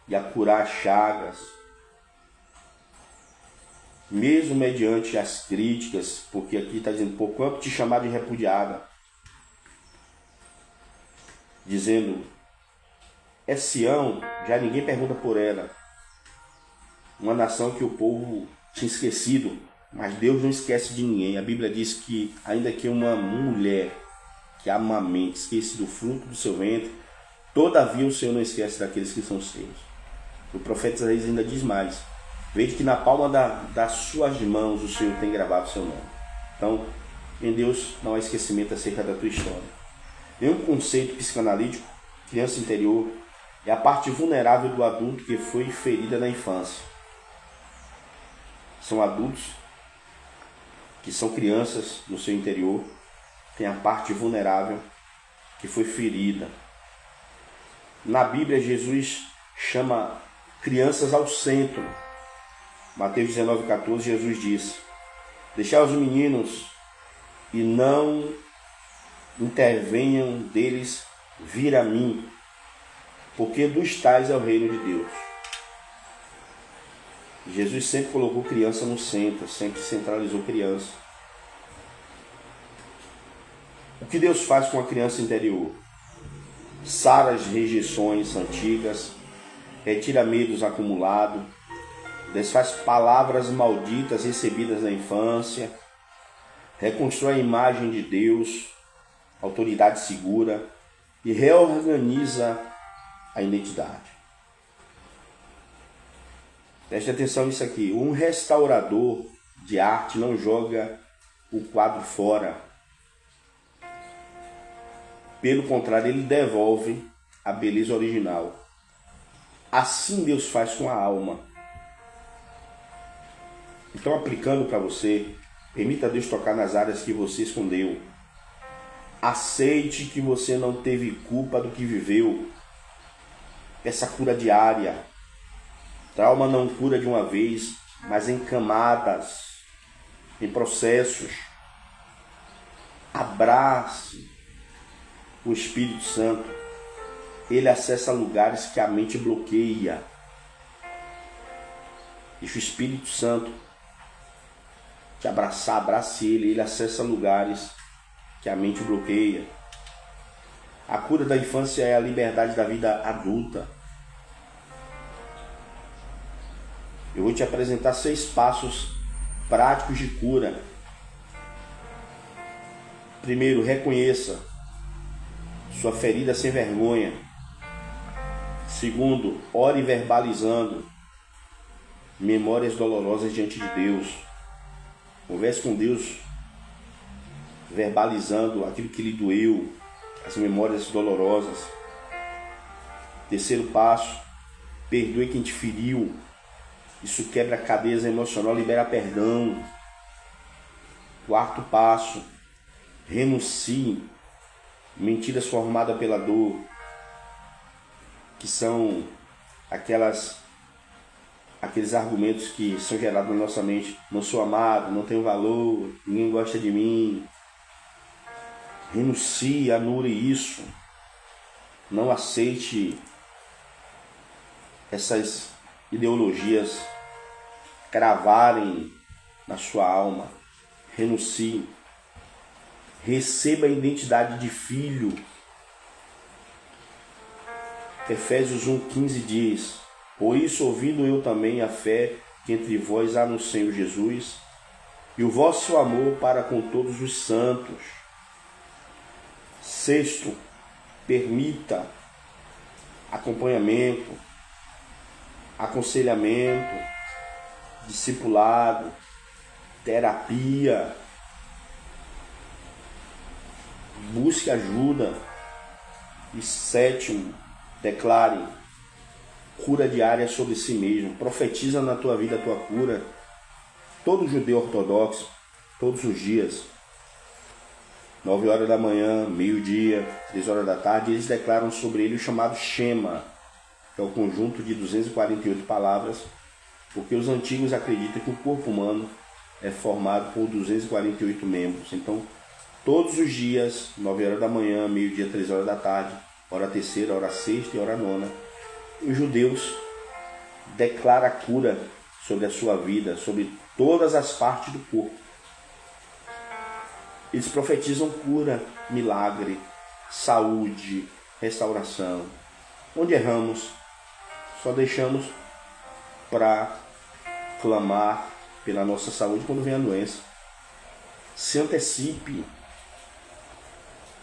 e a curar as chagas. Mesmo mediante as críticas, porque aqui está dizendo, porquanto te chamar de repudiada. Dizendo, é Sião, já ninguém pergunta por ela. Uma nação que o povo tinha esquecido, mas Deus não esquece de ninguém. A Bíblia diz que, ainda que uma mulher que amamente esquece do fruto do seu ventre, todavia o Senhor não esquece daqueles que são seus. O profeta Isaías ainda diz mais, veja que na palma das suas mãos o Senhor tem gravado o seu nome. Então, em Deus não há esquecimento acerca da tua história. Em um conceito psicanalítico, criança interior é a parte vulnerável do adulto que foi ferida na infância. São adultos que são crianças no seu interior, tem a parte vulnerável que foi ferida. Na Bíblia, Jesus chama crianças ao centro. Mateus 19,14, Jesus disse, deixai os meninos e não intervenham deles vir a mim, porque dos tais é o reino de Deus. Jesus sempre colocou criança no centro, sempre centralizou criança. O que Deus faz com a criança interior? Sara as rejeições antigas, retira medos acumulados, desfaz palavras malditas recebidas na infância, reconstrói a imagem de Deus, autoridade segura e reorganiza a identidade. Preste atenção nisso aqui. Um restaurador de arte não joga o quadro fora. Pelo contrário, ele devolve a beleza original. Assim Deus faz com a alma. Então, aplicando para você, permita Deus tocar nas áreas que você escondeu. Aceite que você não teve culpa do que viveu. Essa cura diária. Trauma não cura de uma vez, mas em camadas, em processos. Abrace o Espírito Santo. Ele acessa lugares que a mente bloqueia. Deixa o Espírito Santo te abraçar, abrace ele. Ele acessa lugares que a mente bloqueia. A cura da infância é a liberdade da vida adulta. Eu vou te apresentar 6 passos práticos de cura. Primeiro, reconheça sua ferida sem vergonha. Segundo, ore verbalizando memórias dolorosas diante de Deus. Converse com Deus verbalizando aquilo que lhe doeu, as memórias dolorosas. Terceiro passo, perdoe quem te feriu. Isso quebra a cadeia emocional, libera perdão. Quarto passo, renuncie. Mentiras formadas pela dor, que são aquelas aqueles argumentos que são gerados na nossa mente. Não sou amado, não tenho valor, ninguém gosta de mim. Renuncie, anule isso. Não aceite essas ideologias cravarem na sua alma. Renuncie. Receba a identidade de filho. Efésios 1,15 diz: por isso, ouvindo eu também a fé que entre vós há no Senhor Jesus, e o vosso amor para com todos os santos. Sexto, permita acompanhamento, aconselhamento, discipulado, terapia. Busque ajuda. E sétimo, declare cura diária sobre si mesmo. Profetiza na tua vida a tua cura. Todo judeu ortodoxo, todos os dias, 9 horas da manhã, meio-dia, 3 horas da tarde, eles declaram sobre ele o chamado Shema, que é o conjunto de 248 palavras, porque os antigos acreditam que o corpo humano é formado por 248 membros. Então, todos os dias, 9 horas da manhã, meio-dia, 3 horas da tarde, hora terceira, hora sexta e hora nona, os judeus declaram a cura sobre a sua vida, sobre todas as partes do corpo. Eles profetizam cura, milagre, saúde, restauração. Onde erramos, só deixamos para clamar pela nossa saúde quando vem a doença. Se antecipe,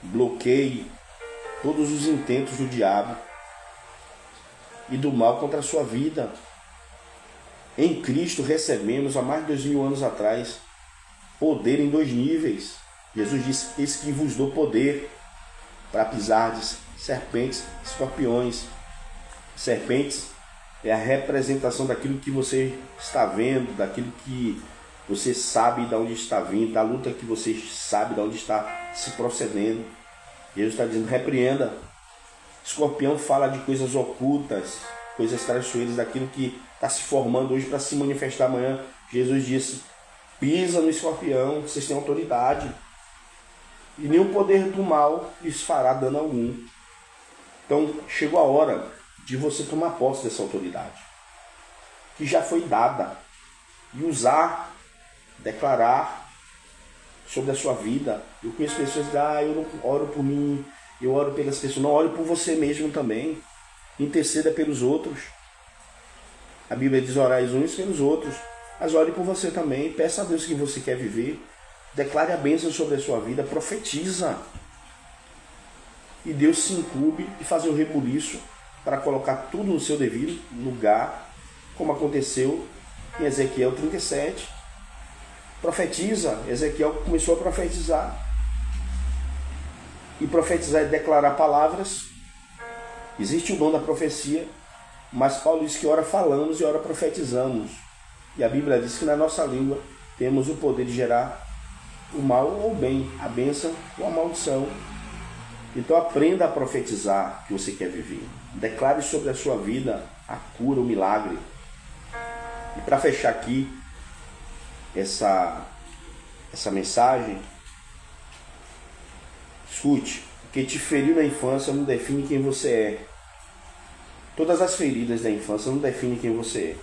bloqueie todos os intentos do diabo e do mal contra a sua vida. Em Cristo recebemos, há mais de 2000 anos atrás, poder em 2 níveis. Jesus disse: eis que vos dou poder para pisardes serpentes, escorpiões. Serpentes é a representação daquilo que você está vendo, daquilo que você sabe de onde está vindo, da luta que você sabe de onde está se procedendo. Jesus está dizendo: repreenda. Escorpião fala de coisas ocultas, coisas traiçoeiras, daquilo que está se formando hoje para se manifestar amanhã. Jesus disse: pisa no escorpião, vocês têm autoridade, e nenhum poder do mal lhes fará dano algum. Então chegou a hora de você tomar posse dessa autoridade, que já foi dada, e usar, declarar sobre a sua vida. Eu conheço pessoas que dizem: eu não oro por mim, eu oro pelas pessoas. Não, ore por você mesmo também. Interceda pelos outros. A Bíblia diz: orais uns pelos outros. Mas ore por você também. Peça a Deus que você quer viver. Declare a bênção sobre a sua vida. Profetiza. E Deus se incumbe de fazer o rebuliço para colocar tudo no seu devido lugar, como aconteceu em Ezequiel 37. Profetiza. Ezequiel começou a profetizar. E profetizar é declarar palavras. Existe o dom da profecia, mas Paulo diz que ora falamos e ora profetizamos. E a Bíblia diz que na nossa língua temos o poder de gerar o mal ou o bem, a bênção ou a maldição. Então aprenda a profetizar que você quer viver. Declare sobre a sua vida a cura, o milagre. E para fechar aqui essa mensagem, escute: o que te feriu na infância não define quem você é. Todas as feridas da infância não definem quem você é.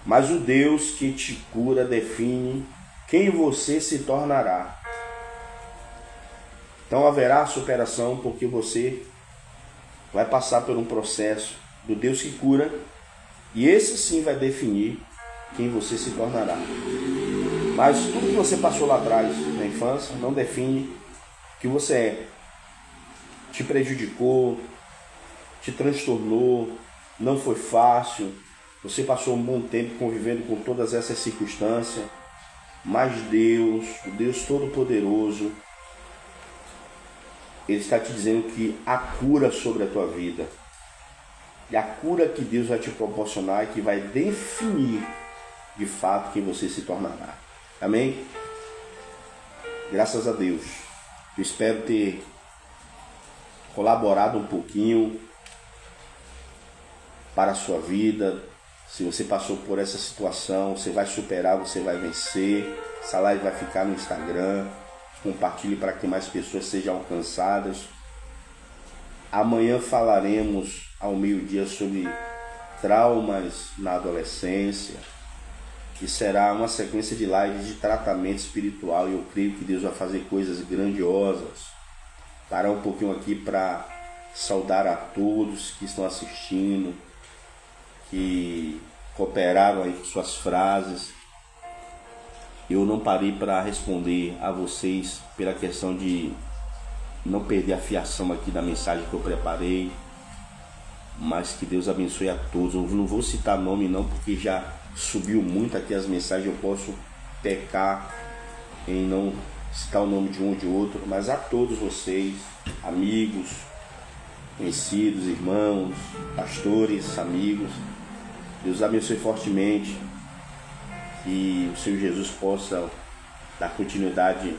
Mas o Deus que te cura define quem você se tornará. Então haverá superação, porque você vai passar por um processo do Deus que cura, e esse sim vai definir quem você se tornará. Mas tudo que você passou lá atrás, na infância, não define o que você é. Te prejudicou, te transtornou, não foi fácil, você passou um bom tempo convivendo com todas essas circunstâncias, mas Deus, o Deus Todo-Poderoso, Ele está te dizendo que há cura sobre a tua vida. E a cura que Deus vai te proporcionar é que vai definir de fato quem você se tornará. Amém? Graças a Deus. Eu espero ter colaborado um pouquinho para a sua vida, Se você passou por essa situação, você vai superar, você vai vencer. Essa live vai ficar no Instagram. Compartilhe para que mais pessoas sejam alcançadas. Amanhã falaremos ao meio-dia sobre traumas na adolescência, que será uma sequência de lives de tratamento espiritual, e eu creio que Deus vai fazer coisas grandiosas. Parar um pouquinho aqui para saudar a todos que estão assistindo, que cooperaram aí com suas frases. Eu não parei para responder a vocês pela questão de não perder a fiação aqui da mensagem que eu preparei, mas que Deus abençoe a todos. Eu não vou citar nome não, porque já subiu muito aqui as mensagens, eu posso pecar em não citar o nome de um ou de outro, mas a todos vocês, amigos, conhecidos, irmãos, pastores, amigos, Deus abençoe fortemente, que o Senhor Jesus possa dar continuidade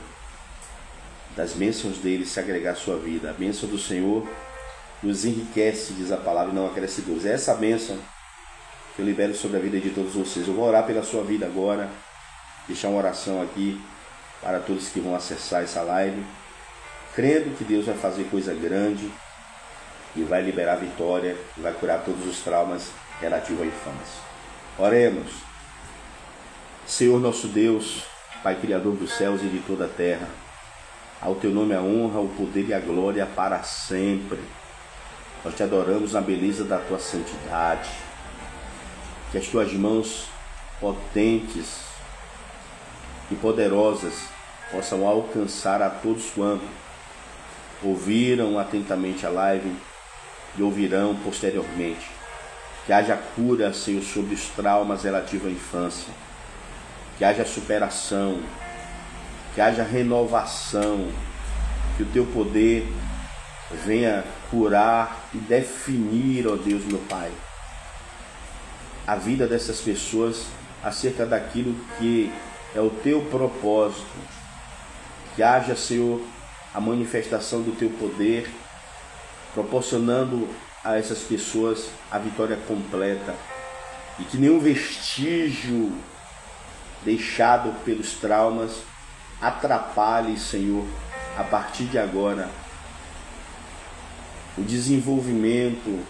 das bênçãos dele se agregar à sua vida. A bênção do Senhor nos enriquece, diz a palavra, e não acresce Deus. É essa bênção que eu libero sobre a vida de todos vocês. Eu vou orar pela sua vida agora, deixar uma oração aqui para todos que vão acessar essa live, crendo que Deus vai fazer coisa grande e vai liberar vitória, e vai curar todos os traumas relativos à infância. Oremos. Senhor nosso Deus, Pai Criador dos céus e de toda a terra, ao Teu nome a honra, o poder e a glória para sempre. Nós Te adoramos na beleza da Tua santidade. Que as Tuas mãos potentes e poderosas possam alcançar a todos quantos ouviram atentamente a live e ouvirão posteriormente. Que haja cura, Senhor, sobre os traumas relativos à infância. Que haja superação, que haja renovação, que o Teu poder venha curar e definir, ó Deus meu Pai, a vida dessas pessoas acerca daquilo que é o Teu propósito. Que haja, Senhor, a manifestação do Teu poder, proporcionando a essas pessoas a vitória completa, e que nenhum vestígio deixado pelos traumas atrapalhe, Senhor, a partir de agora, o desenvolvimento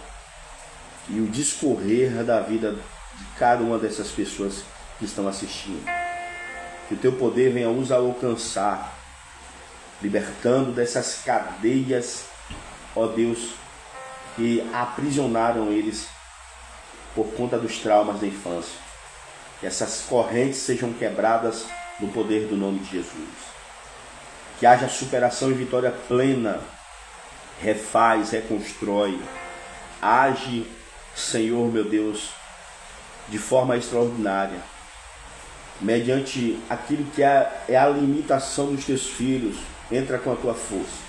e o discorrer da vida de cada uma dessas pessoas que estão assistindo. Que o Teu poder venha os alcançar, libertando dessas cadeias, ó Deus, que aprisionaram eles por conta dos traumas da infância. Que essas correntes sejam quebradas no poder do nome de Jesus. Que haja superação e vitória plena. Refaz, reconstrói. Age, Senhor meu Deus, de forma extraordinária, mediante aquilo que é a limitação dos Teus filhos. Entra com a Tua força.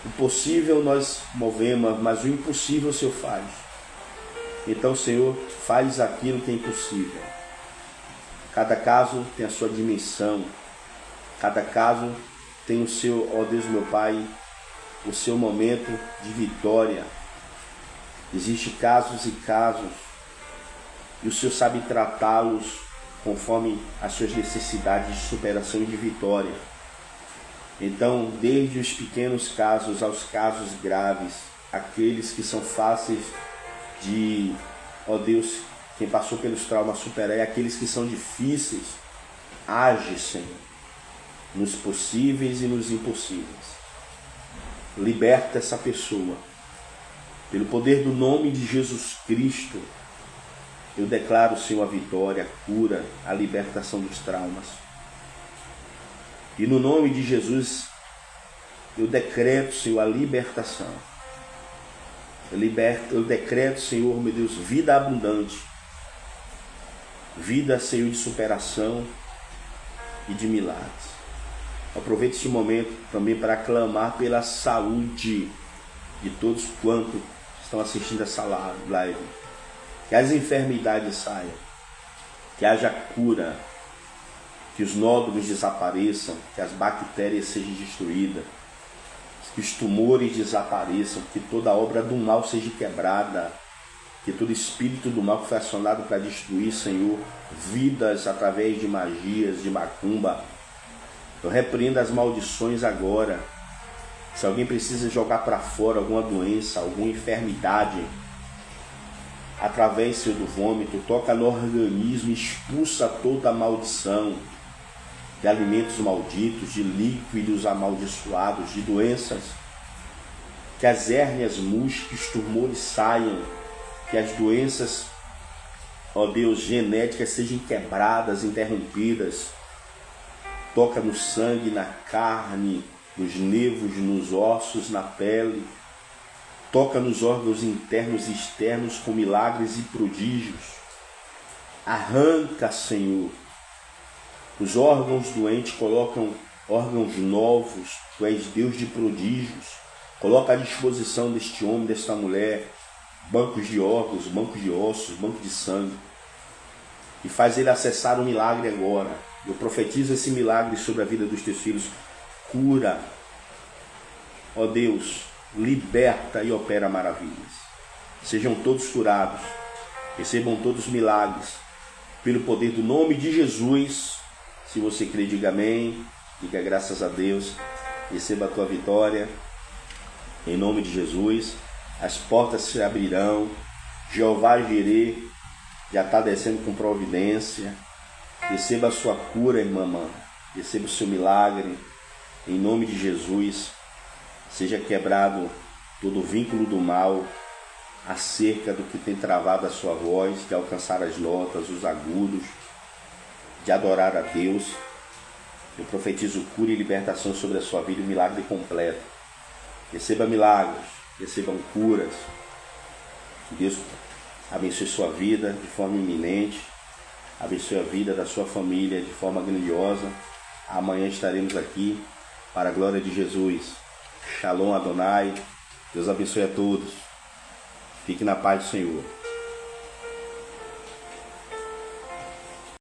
O possível nós movemos, mas o impossível o Senhor faz. Então, Senhor, faz aquilo que é impossível. Cada caso tem a sua dimensão. Cada caso tem o seu, ó Deus meu Pai, o seu momento de vitória. Existem casos e casos, e o Senhor sabe tratá-los conforme as suas necessidades de superação e de vitória. Então, desde os pequenos casos aos casos graves, aqueles que são fáceis de, ó Deus, quem passou pelos traumas superar, e aqueles que são difíceis, age, Senhor, nos possíveis e nos impossíveis. Liberta essa pessoa. Pelo poder do nome de Jesus Cristo, eu declaro, Senhor, a vitória, a cura, a libertação dos traumas. E no nome de Jesus, eu decreto, Senhor, a libertação. Eu decreto, Senhor, meu Deus, vida abundante. Vida, Senhor, de superação e de milagres. Aproveite esse momento também para clamar pela saúde de todos quantos estão assistindo essa live. Que as enfermidades saiam, que haja cura, que os nódulos desapareçam, que as bactérias sejam destruídas, que os tumores desapareçam, que toda obra do mal seja quebrada, que todo espírito do mal que foi acionado para destruir, Senhor, vidas através de magias, de macumba, eu repreendo as maldições agora. Se alguém precisa jogar para fora alguma doença, alguma enfermidade, através, Senhor, do vômito, toca no organismo, expulsa toda a maldição de alimentos malditos, de líquidos amaldiçoados, de doenças. Que as hérnias, músculos, tumores saiam, que as doenças, ó Deus, genéticas sejam quebradas, interrompidas. Toca no sangue, na carne, nos nervos, nos ossos, na pele. Toca nos órgãos internos e externos com milagres e prodígios. Arranca, Senhor, os órgãos doentes, colocam órgãos novos. Tu és Deus de prodígios. Coloca à disposição deste homem, desta mulher, bancos de órgãos, bancos de ossos, banco de sangue. E faz ele acessar o milagre agora. Eu profetizo esse milagre sobre a vida dos teus filhos. Cura, ó Deus, liberta e opera maravilhas. Sejam todos curados, recebam todos os milagres, pelo poder do nome de Jesus. Se você crê, diga amém, diga graças a Deus, receba a tua vitória, em nome de Jesus. As portas se abrirão, Jeová Jirê já está descendo com providência. Receba a sua cura, irmã, receba o seu milagre, em nome de Jesus. Seja quebrado todo o vínculo do mal acerca do que tem travado a sua voz, de alcançar as notas, os agudos, de adorar a Deus. Eu profetizo cura e libertação sobre a sua vida, um milagre completo. Receba milagres, recebam curas. Que Deus abençoe sua vida de forma iminente, abençoe a vida da sua família de forma grandiosa. Amanhã estaremos aqui para a glória de Jesus. Shalom Adonai. Deus abençoe a todos. Fique na paz do Senhor.